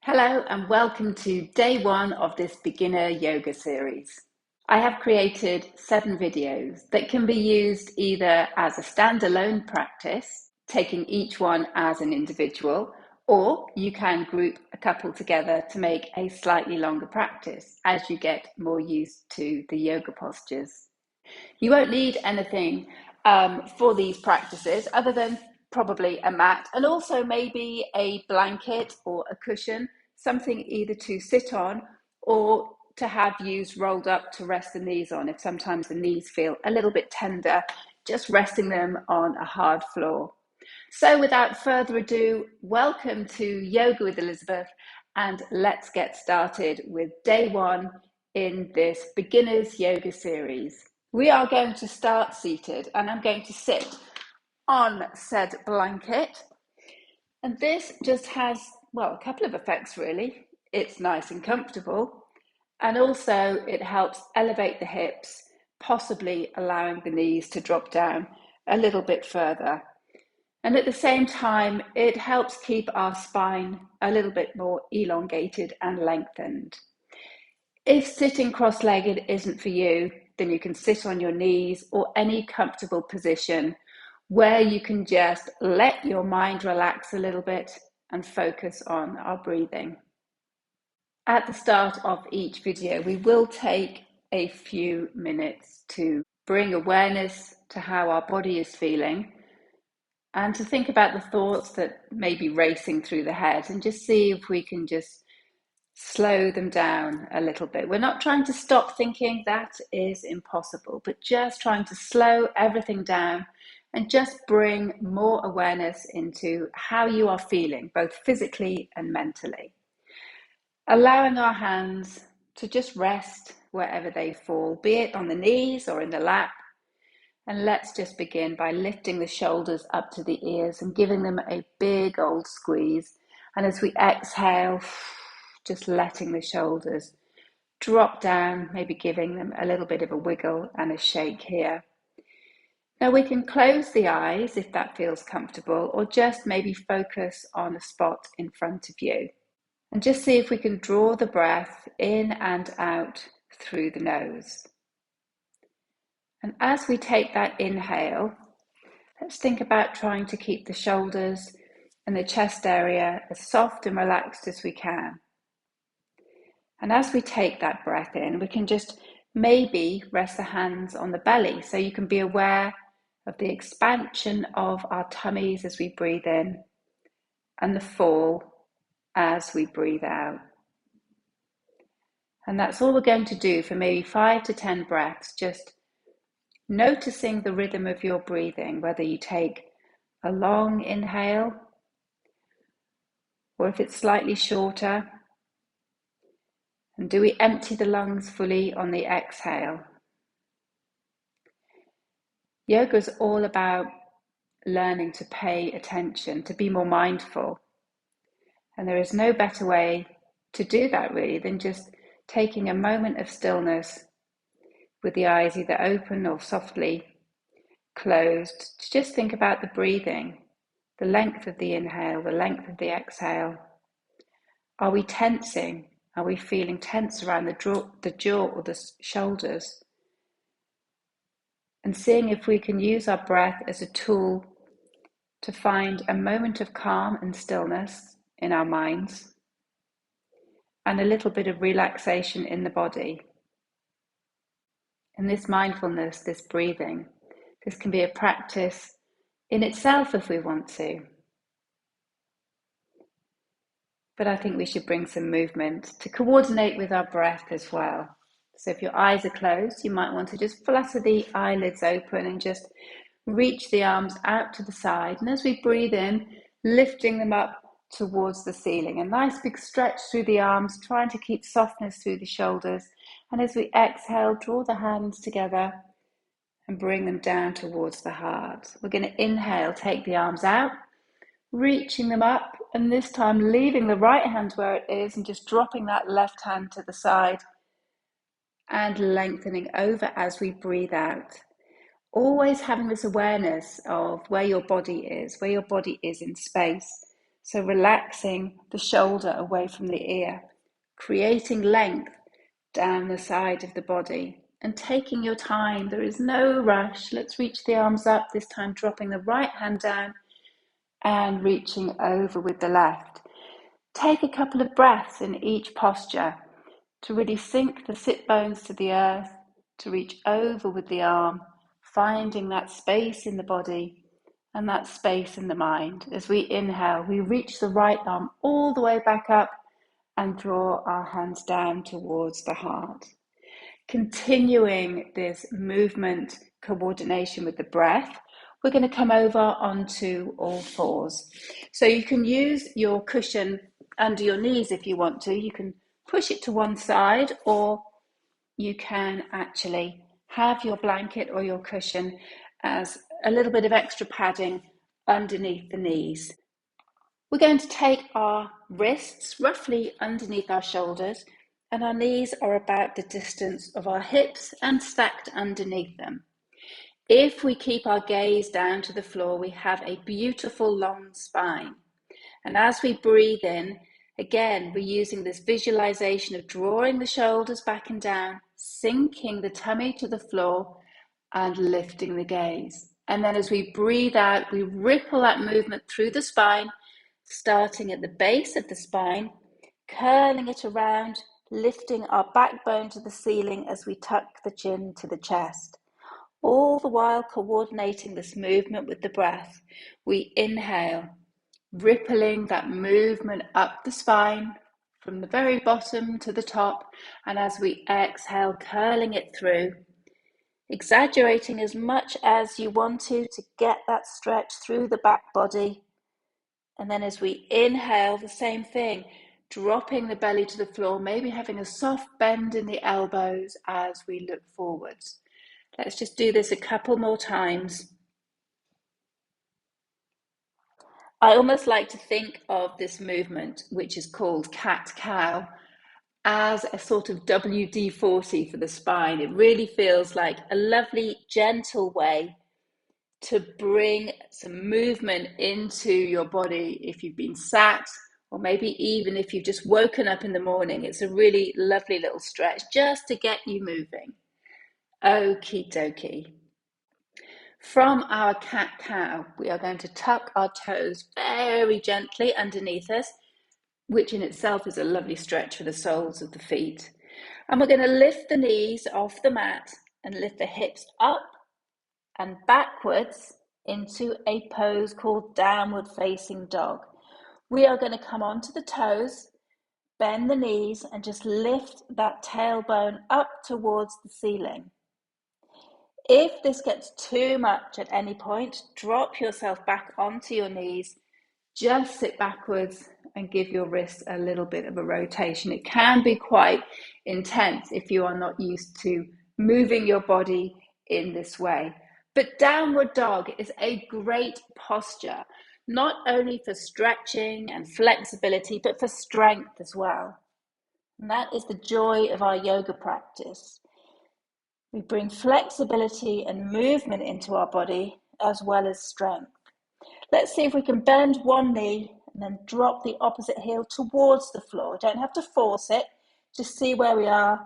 Hello and welcome to day one of this beginner yoga series. I have created 7 videos that can be used either as a standalone practice, taking each one as an individual, or you can group a couple together to make a slightly longer practice as you get more used to the yoga postures. You won't need anything for these practices other than probably a mat and also maybe a blanket or a cushion, something either to sit on or to have used rolled up to rest the knees on if sometimes the knees feel a little bit tender, just resting them on a hard floor. So without further ado, welcome to Yoga with Elizabeth, and let's get started with day one in this beginners yoga series. We are going to start seated and I'm going to sit on said blanket. And this just has, well, a couple of effects really. It's nice and comfortable, and also it helps elevate the hips, possibly allowing the knees to drop down a little bit further. And at the same time, it helps keep our spine a little bit more elongated and lengthened. If sitting cross-legged isn't for you, then you can sit on your knees or any comfortable position where you can just let your mind relax a little bit and focus on our breathing. At the start of each video, we will take a few minutes to bring awareness to how our body is feeling and to think about the thoughts that may be racing through the head and just see if we can just slow them down a little bit. We're not trying to stop thinking, that is impossible, but just trying to slow everything down and just bring more awareness into how you are feeling, both physically and mentally. Allowing our hands to just rest wherever they fall, be it on the knees or in the lap. And let's just begin by lifting the shoulders up to the ears and giving them a big old squeeze. And as we exhale, just letting the shoulders drop down, maybe giving them a little bit of a wiggle and a shake here. Now we can close the eyes if that feels comfortable, or just maybe focus on a spot in front of you. And just see if we can draw the breath in and out through the nose. And as we take that inhale, let's think about trying to keep the shoulders and the chest area as soft and relaxed as we can. And as we take that breath in, we can just maybe rest the hands on the belly so you can be aware of the expansion of our tummies as we breathe in and the fall as we breathe out. And that's all we're going to do for maybe 5 to 10 breaths, just noticing the rhythm of your breathing, whether you take a long inhale or if it's slightly shorter. And do we empty the lungs fully on the exhale? Yoga is all about learning to pay attention, to be more mindful. And there is no better way to do that really than just taking a moment of stillness with the eyes either open or softly closed, to just think about the breathing, the length of the inhale, the length of the exhale. Are we tensing? Are we feeling tense around the jaw or the shoulders? And seeing if we can use our breath as a tool to find a moment of calm and stillness in our minds and a little bit of relaxation in the body. And this mindfulness, this breathing, this can be a practice in itself if we want to. But I think we should bring some movement to coordinate with our breath as well. So if your eyes are closed, you might want to just flutter the eyelids open and just reach the arms out to the side. And as we breathe in, lifting them up towards the ceiling. A nice big stretch through the arms, trying to keep softness through the shoulders. And as we exhale, draw the hands together and bring them down towards the heart. We're going to inhale, take the arms out, reaching them up, and this time leaving the right hand where it is and just dropping that left hand to the side and lengthening over as we breathe out. Always having this awareness of where your body is in space. So relaxing the shoulder away from the ear, creating length down the side of the body and taking your time. There is no rush. Let's reach the arms up, this time dropping the right hand down and reaching over with the left. Take a couple of breaths in each posture to really sink the sit bones to the earth, to reach over with the arm, finding that space in the body and that space in the mind. As we inhale, we reach the right arm all the way back up and draw our hands down towards the heart. Continuing this movement coordination with the breath, we're going to come over onto all fours. So you can use your cushion under your knees if you want to. You can push it to one side, or you can actually have your blanket or your cushion as a little bit of extra padding underneath the knees. We're going to take our wrists roughly underneath our shoulders, and our knees are about the distance of our hips and stacked underneath them. If we keep our gaze down to the floor, we have a beautiful long spine. And as we breathe in, again, we're using this visualization of drawing the shoulders back and down, sinking the tummy to the floor and lifting the gaze. And then as we breathe out, we ripple that movement through the spine, starting at the base of the spine, curling it around, lifting our backbone to the ceiling as we tuck the chin to the chest. All the while coordinating this movement with the breath, we inhale, rippling that movement up the spine from the very bottom to the top, and as we exhale, curling it through, exaggerating as much as you want to get that stretch through the back body. And then as we inhale, the same thing, dropping the belly to the floor, maybe having a soft bend in the elbows as we look forwards. Let's just do this a couple more times. I almost like to think of this movement, which is called cat-cow, as a sort of WD-40 for the spine. It really feels like a lovely, gentle way to bring some movement into your body if you've been sat, or maybe even if you've just woken up in the morning. It's a really lovely little stretch just to get you moving. Okie dokie. From our cat-cow, we are going to tuck our toes very gently underneath us, which in itself is a lovely stretch for the soles of the feet. And we're going to lift the knees off the mat and lift the hips up and backwards into a pose called downward facing dog. We are going to come onto the toes, bend the knees, and just lift that tailbone up towards the ceiling. If this gets too much at any point, drop yourself back onto your knees, just sit backwards and give your wrists a little bit of a rotation. It can be quite intense if you are not used to moving your body in this way. But downward dog is a great posture, not only for stretching and flexibility, but for strength as well. And that is the joy of our yoga practice. We bring flexibility and movement into our body as well as strength. Let's see if we can bend one knee and then drop the opposite heel towards the floor. Don't have to force it, just see where we are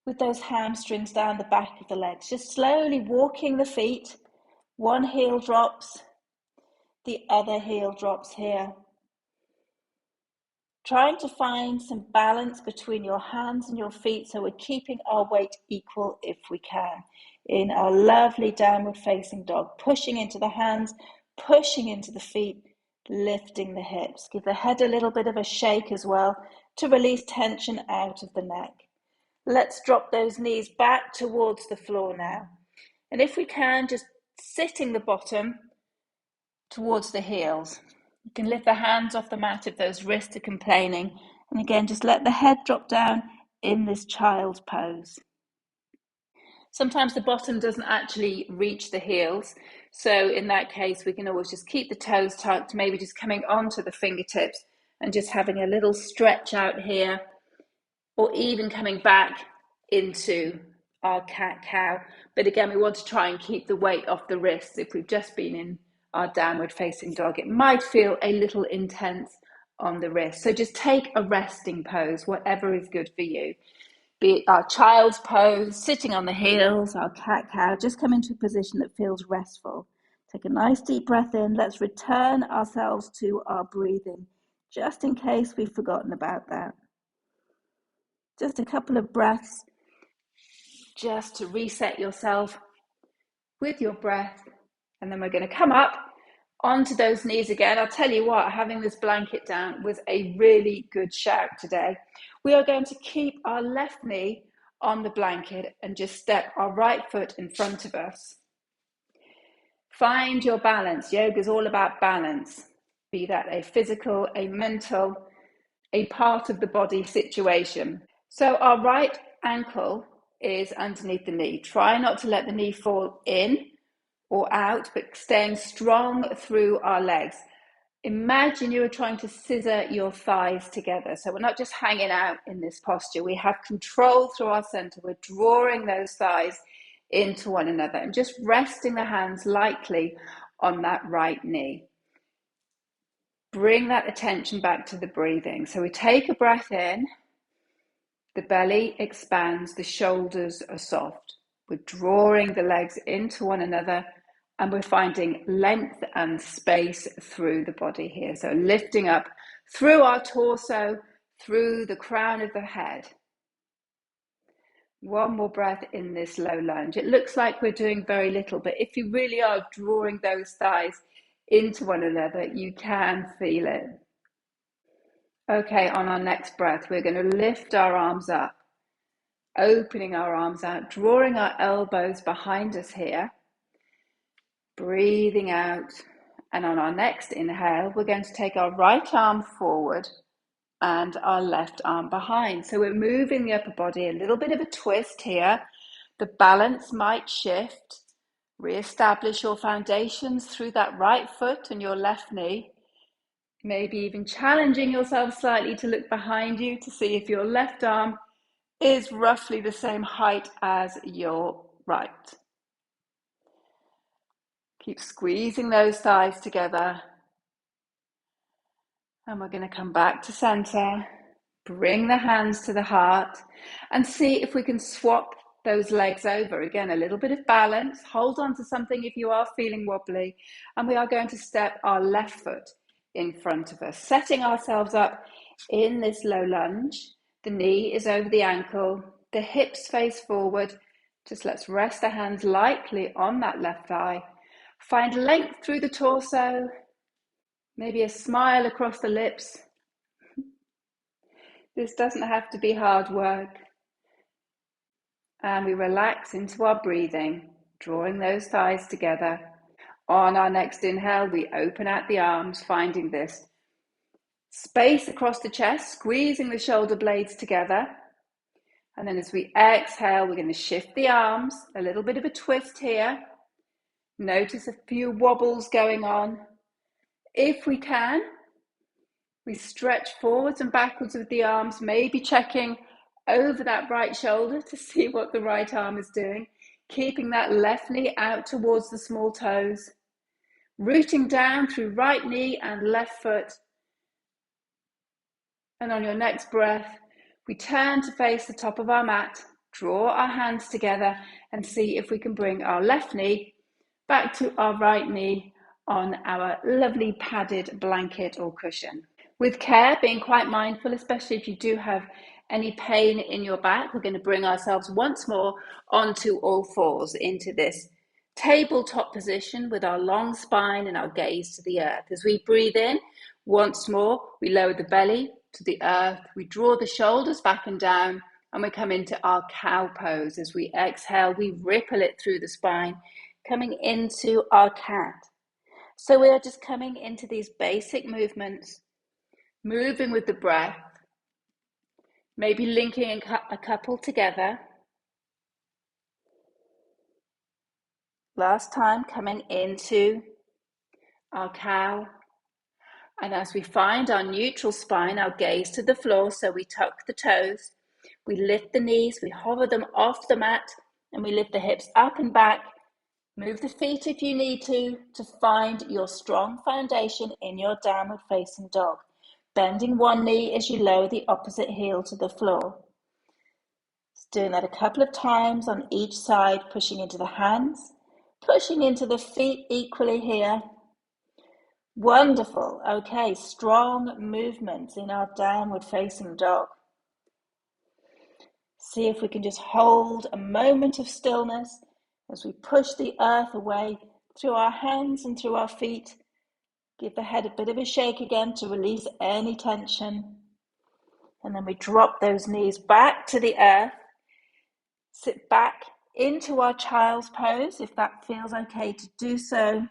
with those hamstrings down the back of the legs. Just slowly walking the feet. One heel drops, the other heel drops here. Trying to find some balance between your hands and your feet so we're keeping our weight equal if we can. In our lovely downward facing dog, pushing into the hands, pushing into the feet, lifting the hips. Give the head a little bit of a shake as well to release tension out of the neck. Let's drop those knees back towards the floor now. And if we can, just sitting the bottom towards the heels. You can lift the hands off the mat if those wrists are complaining. And again, just let the head drop down in this child's pose. Sometimes the bottom doesn't actually reach the heels. So in that case, we can always just keep the toes tucked, maybe just coming onto the fingertips and just having a little stretch out here, or even coming back into our cat-cow. But again, we want to try and keep the weight off the wrists if we've just been in our downward facing dog. It might feel a little intense on the wrist. So just take a resting pose, whatever is good for you. Be it our child's pose, sitting on the heels, our cat-cow. Just come into a position that feels restful. Take a nice deep breath in. Let's return ourselves to our breathing, just in case we've forgotten about that. Just a couple of breaths, just to reset yourself with your breath. And then we're going to come up onto those knees again. I'll tell you what, having this blanket down was a really good shout today. We are going to keep our left knee on the blanket and just step our right foot in front of us. Find your balance. Yoga is all about balance, be that a physical, a mental, a part of the body situation. So our right ankle is underneath the knee. Try not to let the knee fall in or out, but staying strong through our legs. Imagine you are trying to scissor your thighs together. So we're not just hanging out in this posture. We have control through our center. We're drawing those thighs into one another and just resting the hands lightly on that right knee. Bring that attention back to the breathing. So we take a breath in. The belly expands, the shoulders are soft. We're drawing the legs into one another and we're finding length and space through the body here. So lifting up through our torso, through the crown of the head. One more breath in this low lunge. It looks like we're doing very little, but if you really are drawing those thighs into one another, you can feel it. Okay, on our next breath, we're going to lift our arms up, opening our arms out, drawing our elbows behind us here, breathing out. And on our next inhale, we're going to take our right arm forward and our left arm behind. So we're moving the upper body, a little bit of a twist here. The balance might shift. Re-establish your foundations through that right foot and your left knee. Maybe even challenging yourself slightly to look behind you to see if your left arm is roughly the same height as your right. Keep squeezing those thighs together. And we're going to come back to center. Bring the hands to the heart and see if we can swap those legs over. Again, a little bit of balance. Hold on to something if you are feeling wobbly. And we are going to step our left foot in front of us, setting ourselves up in this low lunge. The knee is over the ankle, the hips face forward. Just let's rest the hands lightly on that left thigh. Find length through the torso, maybe a smile across the lips. This doesn't have to be hard work. And we relax into our breathing, drawing those thighs together. On our next inhale, we open out the arms, finding this space across the chest, squeezing the shoulder blades together. And then as we exhale, we're going to shift the arms, a little bit of a twist here. Notice a few wobbles going on. If we can, we stretch forwards and backwards with the arms, maybe checking over that right shoulder to see what the right arm is doing, keeping that left knee out towards the small toes, rooting down through right knee and left foot. And on your next breath, we turn to face the top of our mat, draw our hands together and see if we can bring our left knee back to our right knee on our lovely padded blanket or cushion. With care, being quite mindful, especially if you do have any pain in your back, we're going to bring ourselves once more onto all fours into this tabletop position with our long spine and our gaze to the earth. As we breathe in, once more, we lower the belly to the earth. We draw the shoulders back and down, and we come into our cow pose. As we exhale, we ripple it through the spine, coming into our cat. So we are just coming into these basic movements, moving with the breath, maybe linking a couple together. Last time, coming into our cow. And as we find our neutral spine, our gaze to the floor, so we tuck the toes, we lift the knees, we hover them off the mat, and we lift the hips up and back Move the feet if you need to find your strong foundation in your downward facing dog. Bending one knee as you lower the opposite heel to the floor. Just doing that a couple of times on each side, pushing into the hands, pushing into the feet equally here. Wonderful. Okay, strong movements in our downward facing dog. See if we can just hold a moment of stillness as we push the earth away through our hands and through our feet. Give the head a bit of a shake again to release any tension. And then we drop those knees back to the earth. Sit back into our child's pose if that feels okay to do so.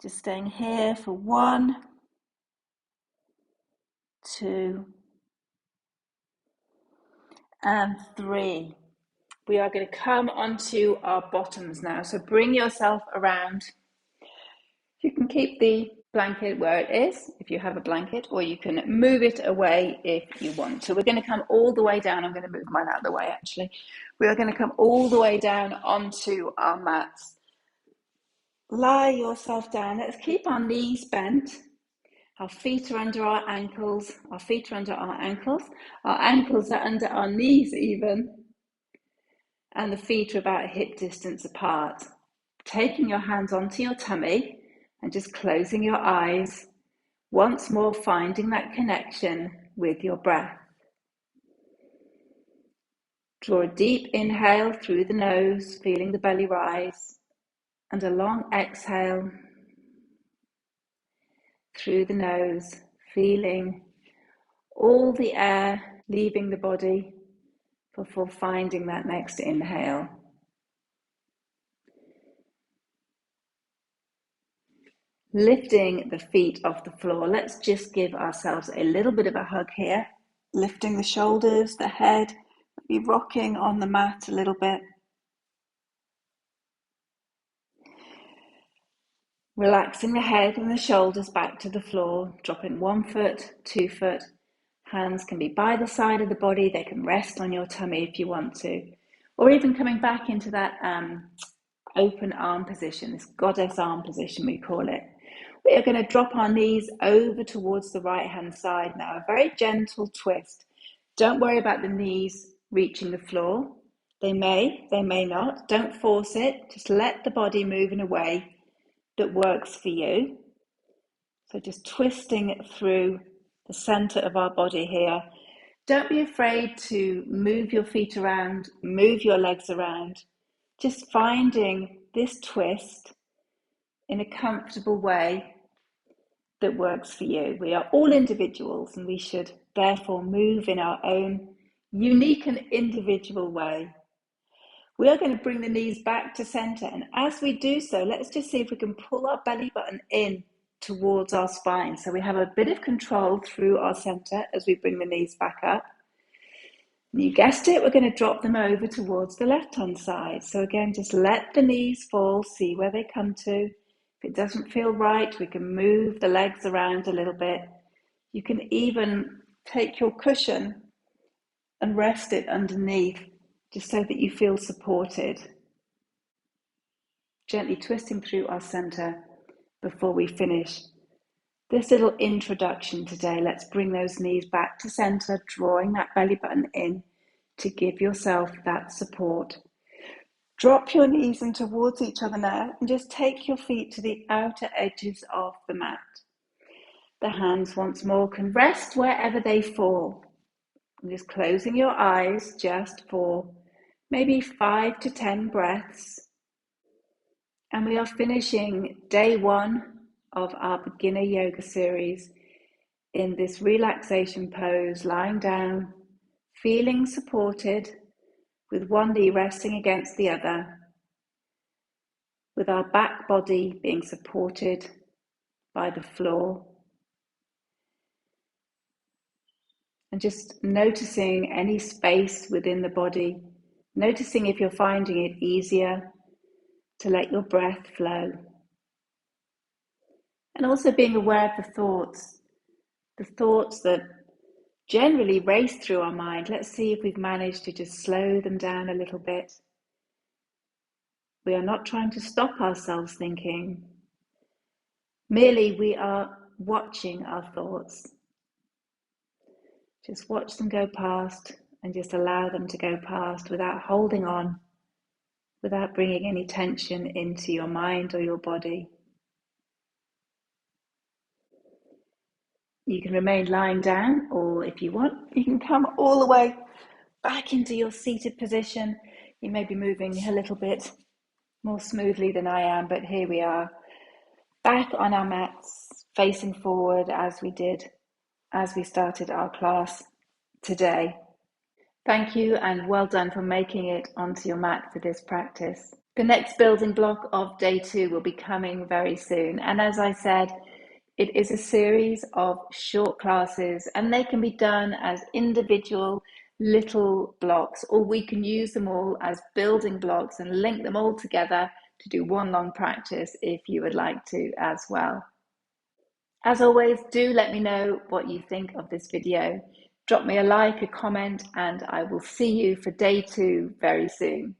Just staying here for 1, 2, and 3. We are going to come onto our bottoms now. So bring yourself around. You can keep the blanket where it is if you have a blanket, or you can move it away if you want. So we're going to come all the way down. I'm going to move mine out of the way actually. We are going to come all the way down onto our mats. Lie yourself down. Let's keep our knees bent. Our feet are under our ankles. Our feet are under our ankles. Our ankles are under our knees even. And the feet are about hip distance apart. Taking your hands onto your tummy and just closing your eyes. Once more finding that connection with your breath. Draw a deep inhale through the nose, feeling the belly rise. And a long exhale through the nose, feeling all the air leaving the body before finding that next inhale. Lifting the feet off the floor. Let's just give ourselves a little bit of a hug here. Lifting the shoulders, the head, maybe rocking on the mat a little bit. Relaxing the head and the shoulders back to the floor, dropping 1 foot, 2 foot. Hands can be by the side of the body. They can rest on your tummy if you want to. Or even coming back into that open arm position, this goddess arm position we call it. We are going to drop our knees over towards the right hand side now, a very gentle twist. Don't worry about the knees reaching the floor. They may not. Don't force it. Just let the body move in a way that works for you. So just twisting through the center of our body here. Don't be afraid to move your feet around, move your legs around. Just finding this twist in a comfortable way that works for you. We are all individuals and we should therefore move in our own unique and individual way. We are going to bring the knees back to center, and as we do so, let's just see if we can pull our belly button in towards our spine. So we have a bit of control through our center as we bring the knees back up. And you guessed it, we're going to drop them over towards the left-hand side. So again, just let the knees fall, see where they come to. If it doesn't feel right, we can move the legs around a little bit. You can even take your cushion and rest it underneath, just so that you feel supported. Gently twisting through our center before we finish this little introduction today. Let's bring those knees back to center, drawing that belly button in to give yourself that support. Drop your knees in towards each other now and just take your feet to the outer edges of the mat. The hands once more can rest wherever they fall. And just closing your eyes just for maybe 5 to 10 breaths. And we are finishing day 1 of our beginner yoga series in this relaxation pose, lying down, feeling supported with one knee resting against the other, with our back body being supported by the floor. And just noticing any space within the body, noticing if you're finding it easier to let your breath flow. And also being aware of the thoughts that generally race through our mind. Let's see if we've managed to just slow them down a little bit. We are not trying to stop ourselves thinking. Merely we are watching our thoughts. Just watch them go past and just allow them to go past without holding on, without bringing any tension into your mind or your body. You can remain lying down, or if you want, you can come all the way back into your seated position. You may be moving a little bit more smoothly than I am, but here we are, back on our mats, facing forward as we did as we started our class today. Thank you and well done for making it onto your mat for this practice. The next building block of day 2 will be coming very soon. And as I said, it is a series of short classes and they can be done as individual little blocks, or we can use them all as building blocks and link them all together to do one long practice if you would like to as well. As always, do let me know what you think of this video. Drop me a like, a comment, and I will see you for day 2 very soon.